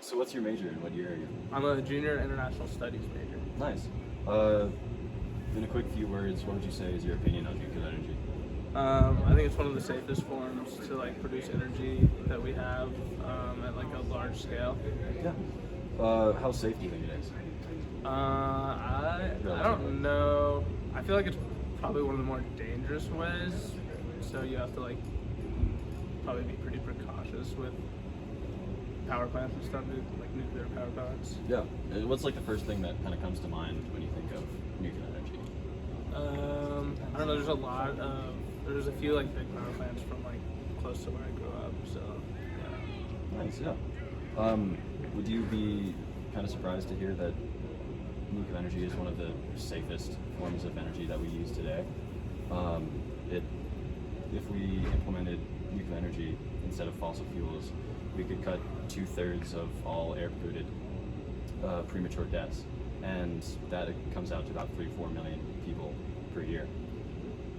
So what's your major and what year are you? I'm a junior international studies major. Nice. In a quick few words, what would you say is your opinion on nuclear energy? I think it's one of the safest forms to like produce energy that we have at like a large scale. Yeah. How safe do you think it is? I don't know. I feel like it's probably one of the more dangerous ways. So you have to like probably be pretty precautious with power plants and stuff, like nuclear power plants. Yeah. What's like the first thing that kind of comes to mind when you think of nuclear energy? I don't know. There's a few like big power plants from like close to where I grew up. So yeah. Nice. Yeah. Would you be kind of surprised to hear that nuclear energy is one of the safest forms of energy that we use today? If we implemented nuclear energy instead of fossil fuels, we could cut 2/3 of all air-polluted premature deaths, and that comes out to about 3-4 million people per year.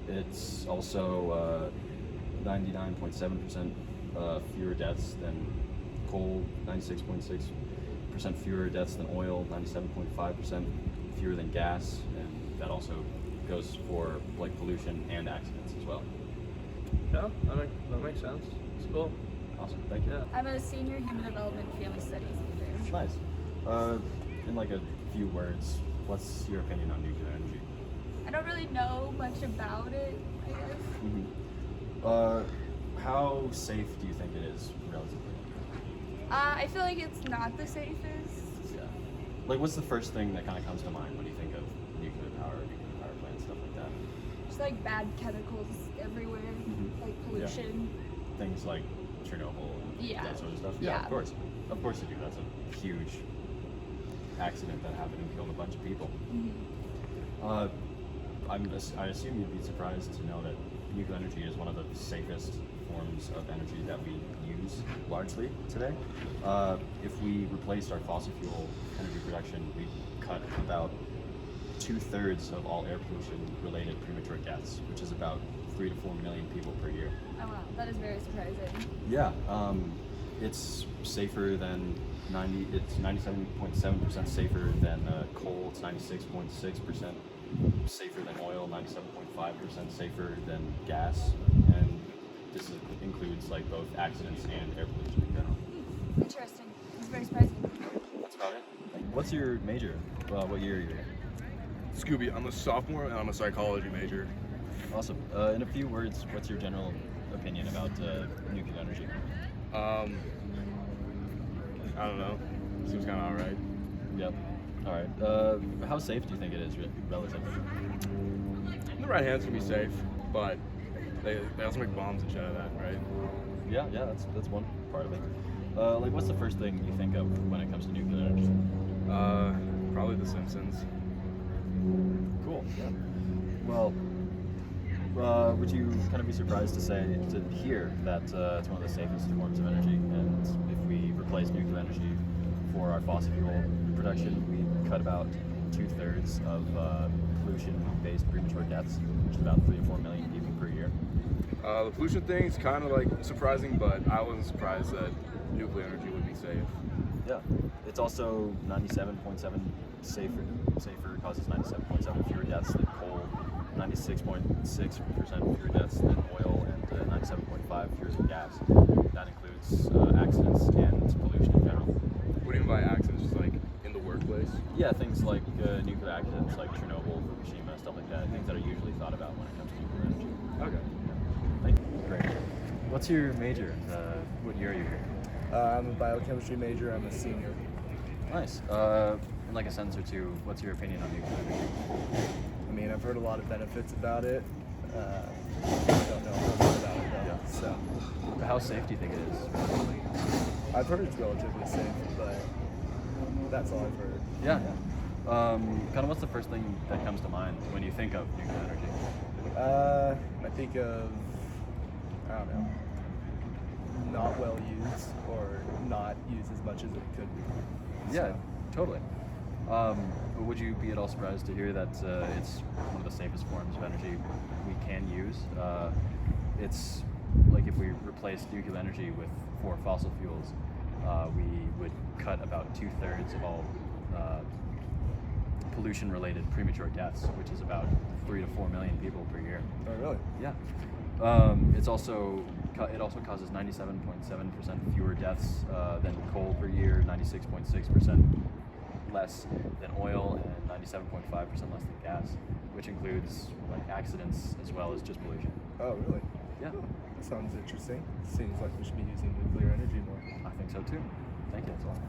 It's also 99.7% fewer deaths than coal, 96.6% fewer deaths than oil, 97.5% fewer than gas, and that also goes for like pollution and accidents as well. Yeah, that makes sense. It's cool. Awesome, thank you. Yeah. I'm a senior human development family studies major. Nice. In like a few words, what's your opinion on nuclear energy? I don't really know much about it, I guess. Mm-hmm. How safe do you think it is, relatively? I feel like it's not the safest. Yeah. Like, what's the first thing that kind of comes to mind when you think of nuclear power plants, stuff like that? Just like bad chemicals everywhere, like pollution. Yeah. Things like Chernobyl and that sort of stuff? Yeah. Of course. Of course you do. That's a huge accident that happened and killed a bunch of people. I assume you'd be surprised to know that nuclear energy is one of the safest forms of energy that we use largely today. If we replaced our fossil fuel energy production, we'd cut about 2/3 of all air pollution related premature deaths, which is about 3 to 4 million people per year. Oh wow, that is very surprising. Yeah, it's safer than it's 97.7% safer than coal, it's 96.6% safer than oil, 97.5% safer than gas, and this includes like both accidents and air pollution in general. Interesting. It's very surprising. That's about it. What's your major? What year are you in? Scooby, I'm a sophomore and I'm a psychology major. Awesome. In a few words, what's your general opinion about nuclear energy? I don't know. Seems kind of alright. Yep. All right. How safe do you think it is, relatively? In the right hands can be safe, but they also make bombs and shit out of that, right? Yeah, that's one part of it. Like, what's the first thing you think of when it comes to nuclear energy? Probably The Simpsons. Cool. Yeah. Well, would you kind of be surprised to hear that it's one of the safest forms of energy, and if we replace nuclear energy for our fossil fuel production, we cut about 2/3 of pollution-based premature deaths, which is about 3 to 4 million people per year. The pollution thing is kind of like surprising, but I wasn't surprised that nuclear energy would be safe. Yeah, it's also 97.7 safer, causes 97.7 fewer deaths than coal, 96.6% fewer deaths than oil, and 97.5 fewer than gas. That includes accidents and pollution in general. What do you mean by accidents? Just like in the workplace? Yeah, things like nuclear accidents like Chernobyl, Fukushima, stuff like that. Things that are usually thought about when it comes to nuclear energy. Okay. Thank you. Great. What's your major? What year are you here? I'm a biochemistry major. I'm a senior. Nice. In like a sentence or two, what's your opinion on nuclear energy? I mean, I've heard a lot of benefits about it. I don't know much about it though. Yeah. So How safe do you think it is? I've heard it's relatively safe, but that's all I've heard. Yeah. Kind of what's the first thing that comes to mind when you think of nuclear energy? I think of, I don't know, not well used or not used as much as it could be. Yeah, totally. But would you be at all surprised to hear that it's one of the safest forms of energy we can use? It's like if we replaced nuclear energy for fossil fuels, we would cut about 2/3 of all pollution-related premature deaths, which is about 3 to 4 million people per year. Oh, really? Yeah. It also causes 97.7% fewer deaths than coal per year, 96.6% less than oil, and 97.5% less than gas, which includes like accidents as well as just pollution. Oh, really? Yeah, That sounds interesting. Seems like we should be using nuclear energy more. I think so too. Thank you. That's all.